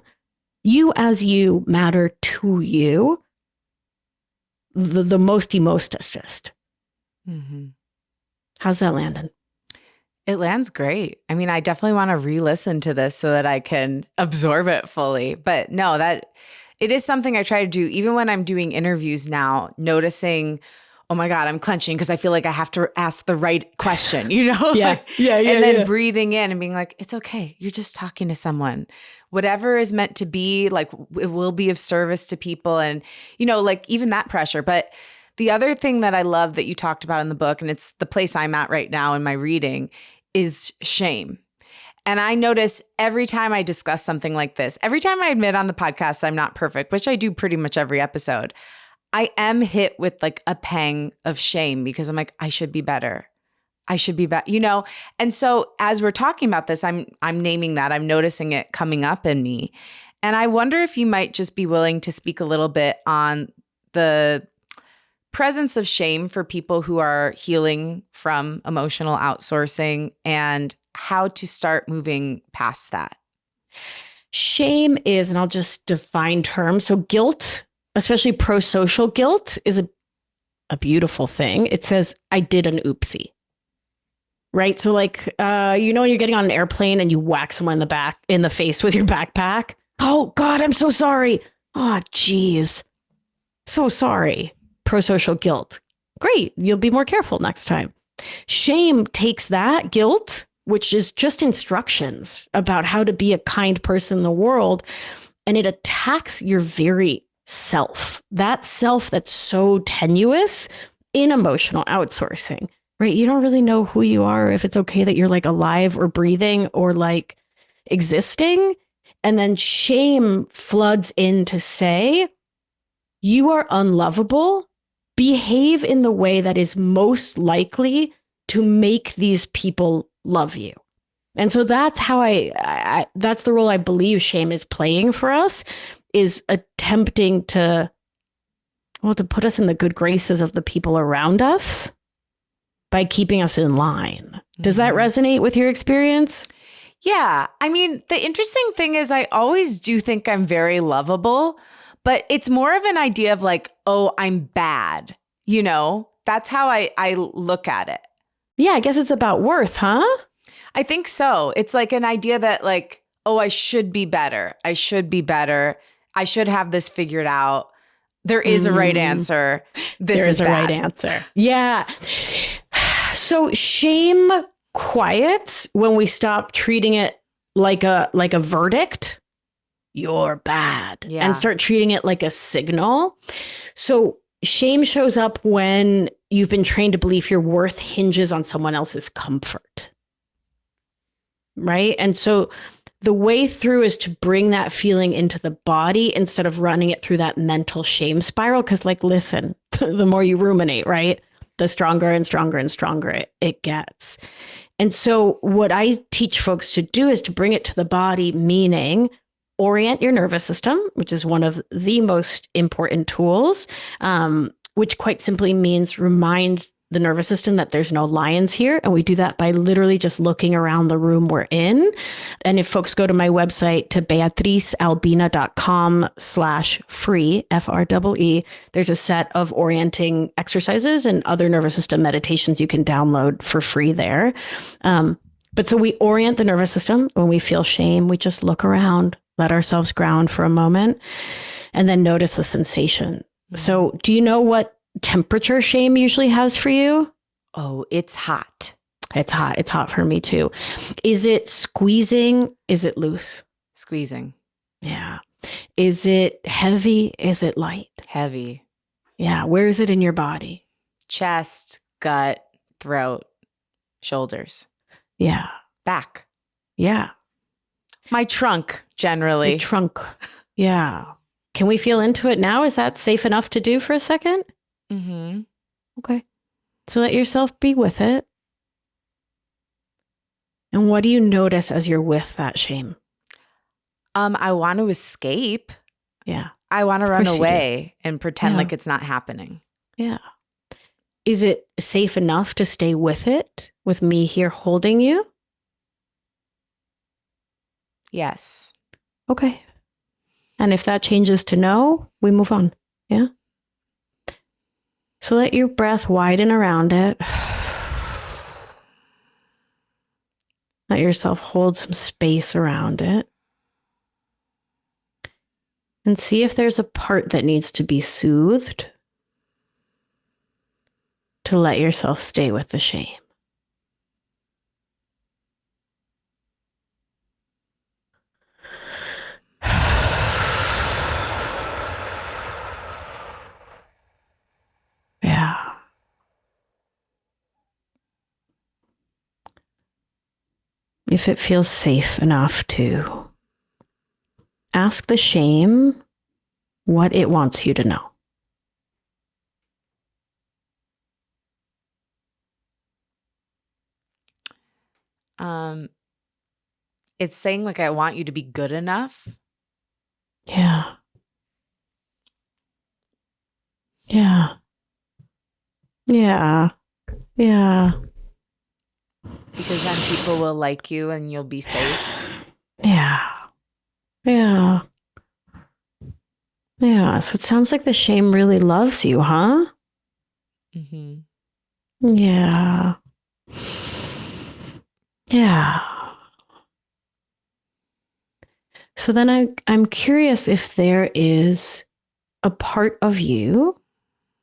You as you matter to you, the mostest. Mm-hmm. How's that landing? It lands great. I mean, I definitely want to re-listen to this so that I can absorb it fully. But no, that it is something I try to do even when I'm doing interviews now, noticing, oh my God, I'm clenching because I feel like I have to ask the right question, you know? Yeah. And then breathing in and being like, it's okay. You're just talking to someone. Whatever is meant to be, like, it will be of service to people. And, you know, like even that pressure. But the other thing that I love that you talked about in the book, and it's the place I'm at right now in my reading, is shame. And I notice every time I discuss something like this, every time I admit on the podcast I'm not perfect, which I do pretty much every episode, I am hit with like a pang of shame because I'm like, I should be better. I should be better, you know? And so as we're talking about this, I'm naming that, I'm noticing it coming up in me. And I wonder if you might just be willing to speak a little bit on the presence of shame for people who are healing from emotional outsourcing and how to start moving past that. Shame is, and I'll just define terms. So guilt, especially pro-social guilt, is a beautiful thing. It says, I did an oopsie. Right? So like, you know, when you're getting on an airplane and you whack someone in the face with your backpack. Oh God, I'm so sorry. Oh, geez. So sorry. Pro-social guilt. Great. You'll be more careful next time. Shame takes that guilt, which is just instructions about how to be a kind person in the world, and it attacks your very self. That self that's so tenuous in emotional outsourcing. Right? You don't really know who you are, if it's okay that you're like alive or breathing or like existing. And then shame floods in to say, you are unlovable. Behave in the way that is most likely to make these people love you. And so that's how that's the role I believe shame is playing for us, is attempting to put us in the good graces of the people around us by keeping us in line. Does that resonate with your experience? Yeah. I mean, the interesting thing is I always do think I'm very lovable, but it's more of an idea of like, oh, I'm bad. You know, that's how I look at it. Yeah, I guess it's about worth, huh? I think so. It's like an idea that like, oh, I should be better. I should be better. I should have this figured out. There is a right answer. There is a right answer. Yeah. So shame quiets when we stop treating it like a verdict. You're bad. Yeah. And start treating it like a signal. So shame shows up when you've been trained to believe your worth hinges on someone else's comfort. Right? And so the way through is to bring that feeling into the body instead of running it through that mental shame spiral. Because, like, listen, the more you ruminate, right, the stronger and stronger and stronger it gets. And so what I teach folks to do is to bring it to the body, meaning orient your nervous system, which is one of the most important tools, which quite simply means remind the nervous system that there's no lions here. And we do that by literally just looking around the room we're in. And if folks go to my website to beatricealbina.com/free, FREE, there's a set of orienting exercises and other nervous system meditations you can download for free there. But so we orient the nervous system. When we feel shame, we just look around, let ourselves ground for a moment, and then notice the sensation. Mm-hmm. So do you know what temperature shame usually has for you? Oh, it's hot. It's hot. It's hot for me too. Is it squeezing? Is it loose? Squeezing. Yeah. Is it heavy? Is it light? Heavy. Yeah. Where is it in your body? Chest, gut, throat, shoulders. Yeah. Back. Yeah. My trunk, generally. The trunk. Yeah. Can we feel into it now? Is that safe enough to do for a second? Mm-hmm. Okay. So let yourself be with it. And what do you notice as you're with that shame? I want to escape. Yeah. I want to run away and pretend like it's not happening. Yeah. Is it safe enough to stay with it, with me here holding you? Yes. Okay. And if that changes to no, we move on. Yeah. So let your breath widen around it. Let yourself hold some space around it. And see if there's a part that needs to be soothed to let yourself stay with the shame. Yeah. If it feels safe enough to ask the shame what it wants you to know. It's saying like, I want you to be good enough. Yeah. Yeah. Yeah. Yeah. Because then people will like you and you'll be safe. Yeah. Yeah. Yeah. So it sounds like the shame really loves you, huh? Mm-hmm. Yeah. Yeah. So then I'm curious if there is a part of you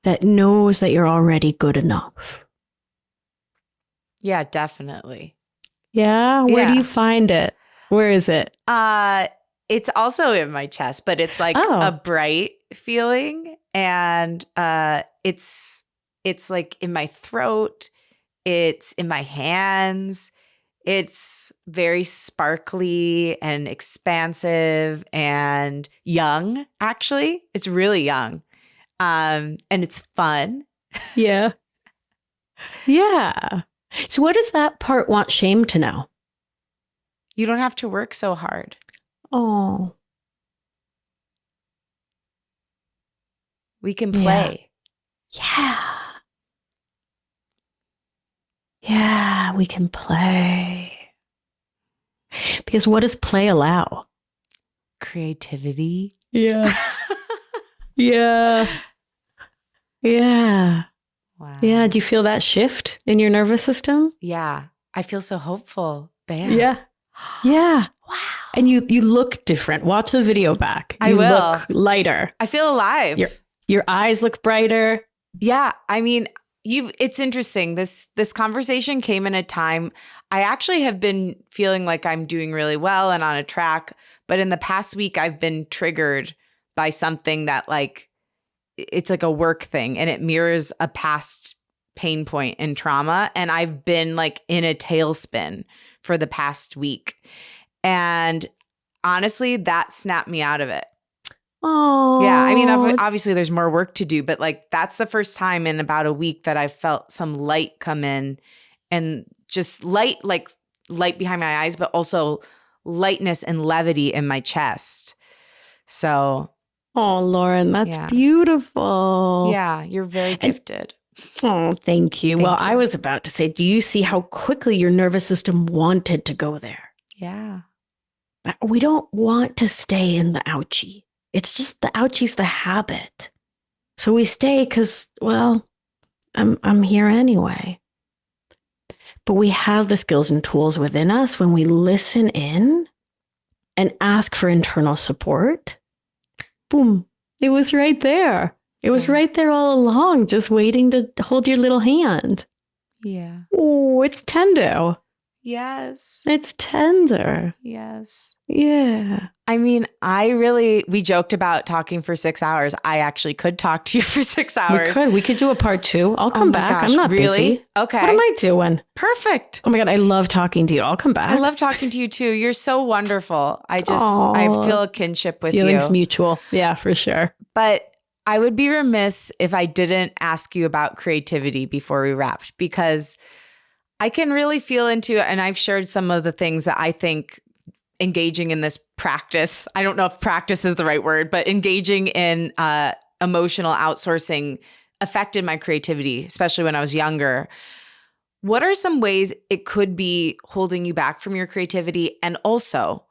that knows that you're already good enough. Yeah, definitely. Yeah? Where do you find it? Where is it? It's also in my chest, but it's like a bright feeling. And it's like in my throat. It's in my hands. It's very sparkly and expansive and young, actually. It's really young. And it's fun. Yeah. Yeah. So what does that part want shame to know? You don't have to work so hard. Oh. We can play. Yeah. Yeah, we can play. Because what does play allow? Creativity. Yeah. Yeah. Yeah. Wow. Yeah. Do you feel that shift in your nervous system? Yeah. I feel so hopeful. Bea. Yeah. Yeah. Wow. And you look different. Watch the video back. I will. Look lighter. I feel alive. Your eyes look brighter. Yeah. I mean, it's interesting. This conversation came in a time I actually have been feeling like I'm doing really well and on a track, but in the past week I've been triggered by something that like it's like a work thing and it mirrors a past pain point and trauma, and I've been like in a tailspin for the past week. And honestly, that snapped me out of it. Oh, Yeah. I mean, obviously there's more work to do, but like that's the first time in about a week that I felt some light come in, and just light, like light behind my eyes, but also lightness and levity in my chest. So. Oh, Lauren, that's beautiful. Yeah. You're very gifted. Oh, thank you. Well, I was about to say, do you see how quickly your nervous system wanted to go there? Yeah. We don't want to stay in the ouchie. It's just the ouchie's the habit. So we stay because, well, I'm here anyway. But we have the skills and tools within us when we listen in and ask for internal support. Boom. It was right there. It was right there all along, just waiting to hold your little hand. Yeah. Oh, it's tender. Yes. It's tender. Yes. Yeah. I mean, we joked about talking for 6 hours. I actually could talk to you for 6 hours. We could do a part 2. I'll come back. Gosh, I'm not really busy. Okay. What am I doing? Perfect. Oh my God, I love talking to you. I'll come back. I love talking to you too. You're so wonderful. I feel a kinship with you. Feelings mutual. Yeah, for sure. But I would be remiss if I didn't ask you about creativity before we wrapped, because I can really feel into it. And I've shared some of the things that I think engaging in this practice, I don't know if practice is the right word, but engaging in emotional outsourcing affected my creativity, especially when I was younger. What are some ways it could be holding you back from your creativity? And also,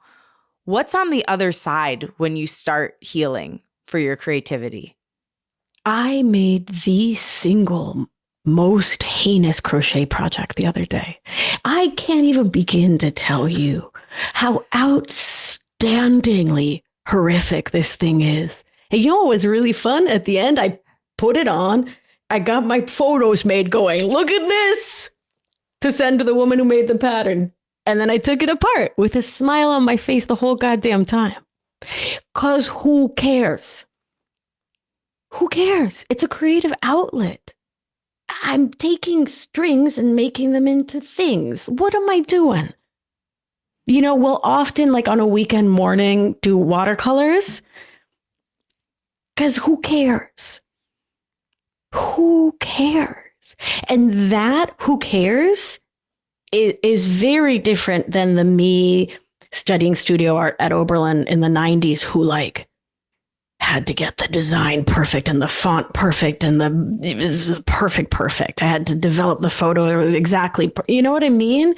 what's on the other side when you start healing for your creativity? I made the single most heinous crochet project the other day. I can't even begin to tell you how outstandingly horrific this thing is. And you know what was really fun? At the end, I put it on. I got my photos made going, look at this, to send to the woman who made the pattern. And then I took it apart with a smile on my face the whole goddamn time. 'Cause who cares? Who cares? It's a creative outlet. I'm taking strings and making them into things. What am I doing? You know, we'll often, like on a weekend morning, do watercolors. Because who cares? Who cares? And that who cares is very different than the me studying studio art at Oberlin in the 90s who like had to get the design perfect and the font perfect and it was perfect. I had to develop the photo exactly. You know what I mean?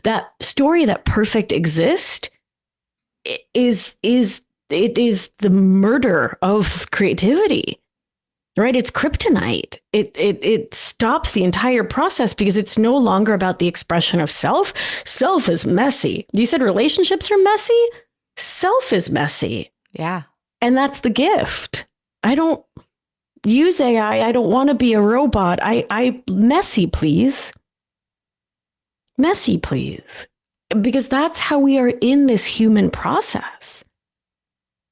That story that perfect exists is the murder of creativity, right? It's kryptonite. It stops the entire process because it's no longer about the expression of self. Self is messy. You said relationships are messy. Self is messy. Yeah. And that's the gift. I don't use AI. I don't want to be a robot. I messy, please. Messy, please. Because that's how we are in this human process.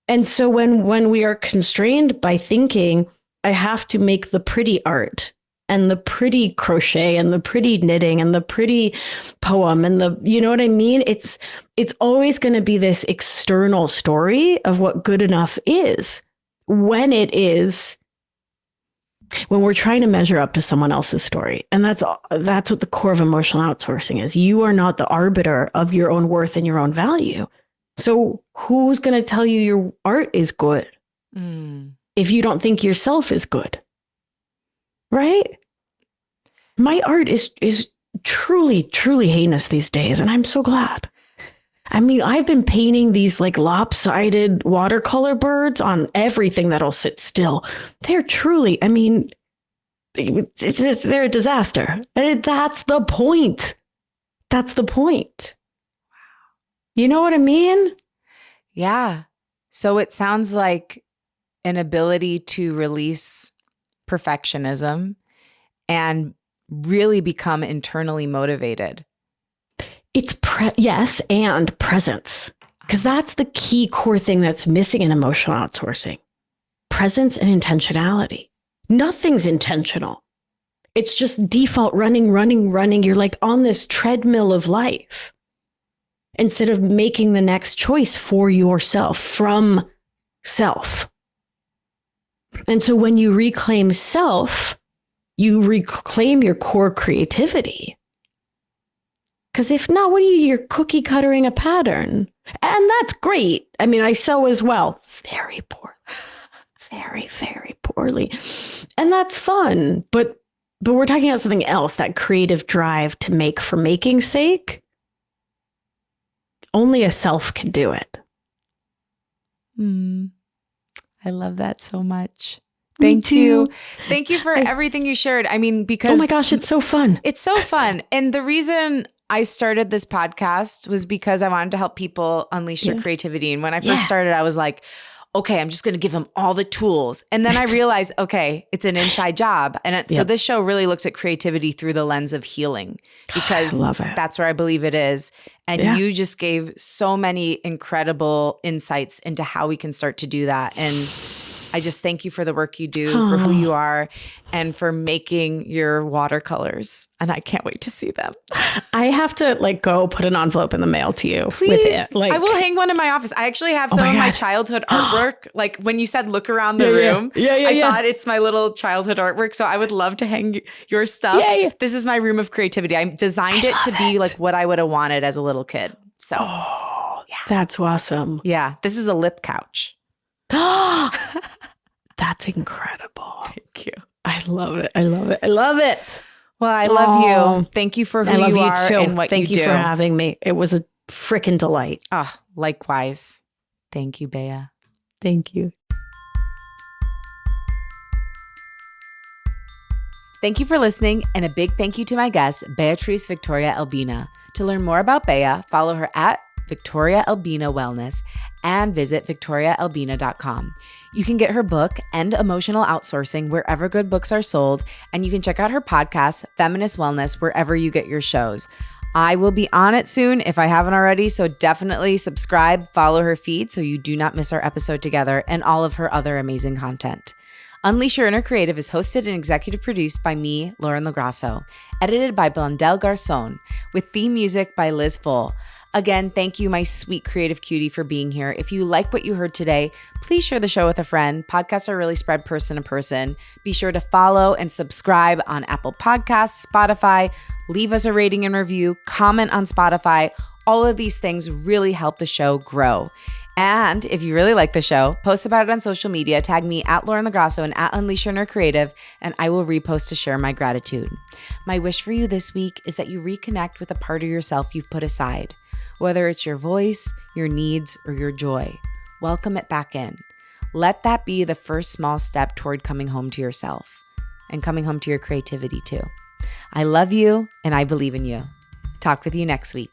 And so when we are constrained by thinking, I have to make the pretty art and the pretty crochet and the pretty knitting and the pretty poem and you know what I mean? It's always going to be this external story of what good enough is when we're trying to measure up to someone else's story. And that's what the core of emotional outsourcing is. You are not the arbiter of your own worth and your own value. So who's going to tell you your art is good if you don't think yourself is good? Right? My art is truly, truly heinous these days. And I'm so glad. I mean, I've been painting these like lopsided watercolor birds on everything that'll sit still. They're truly, I mean, they're a disaster. And that's the point. That's the point. Wow. You know what I mean? Yeah. So it sounds like an ability to release perfectionism and really become internally motivated. It's yes, and presence, because that's the key core thing that's missing in emotional outsourcing. Presence and intentionality. Nothing's intentional. It's just default running. You're like on this treadmill of life. instead of making the next choice for yourself from self. And so when you reclaim self, you reclaim your core creativity. Because if not, what are you? You're cookie cuttering a pattern. And that's great. I mean, I sew as well. Very poorly. Very, very poorly. And that's fun. But we're talking about something else, that creative drive to make for making's sake. Only a self can do it. I love that so much. Thank you. Thank you for everything you shared. I mean, because... Oh my gosh, it's so fun. It's so fun. And the reason I started this podcast was because I wanted to help people unleash their creativity. And when I first started, I was like, okay, I'm just going to give them all the tools. And then I realized, okay, it's an inside job. And so this show really looks at creativity through the lens of healing, because that's where I believe it is. And you just gave so many incredible insights into how we can start to do that. And I just thank you for the work you do, for who you are, and for making your watercolors. And I can't wait to see them. I have to go put an envelope in the mail to you. Please. With it. I will hang one in my office. I actually have some of my childhood artwork. Like when you said, look around the room, I saw it. It's my little childhood artwork. So I would love to hang your stuff. Yay. This is my room of creativity. I designed it to be like what I would have wanted as a little kid. So that's awesome. Yeah. This is a lip couch. That's incredible. Thank you. I love it. I love it. I love it. Well, I love you. Thank you for who you are too. and what you do. Thank you for having me. It was a freaking delight. Oh, likewise. Thank you, Bea. Thank you. Thank you for listening, and a big thank you to my guest, Beatrice Victoria Albina. To learn more about Bea, follow her at Victoria Albina Wellness and visit victoriaalbina.com. You can get her book, End Emotional Outsourcing, wherever good books are sold, and you can check out her podcast, Feminist Wellness, wherever you get your shows. I will be on it soon if I haven't already, so definitely subscribe, follow her feed so you do not miss our episode together and all of her other amazing content. Unleash Your Inner Creative is hosted and executive produced by me, Lauren LaGrasso, edited by Blondel Garcon, with theme music by Liz Full. Again, thank you, my sweet creative cutie, for being here. If you like what you heard today, please share the show with a friend. Podcasts are really spread person to person. Be sure to follow and subscribe on Apple Podcasts, Spotify, leave us a rating and review, comment on Spotify. All of these things really help the show grow. And if you really like the show, post about it on social media, tag me at Lauren LaGrasso and at Unleash Your Inner Creative, and I will repost to share my gratitude. My wish for you this week is that you reconnect with a part of yourself you've put aside. Whether it's your voice, your needs, or your joy, welcome it back in. Let that be the first small step toward coming home to yourself and coming home to your creativity too. I love you and I believe in you. Talk with you next week.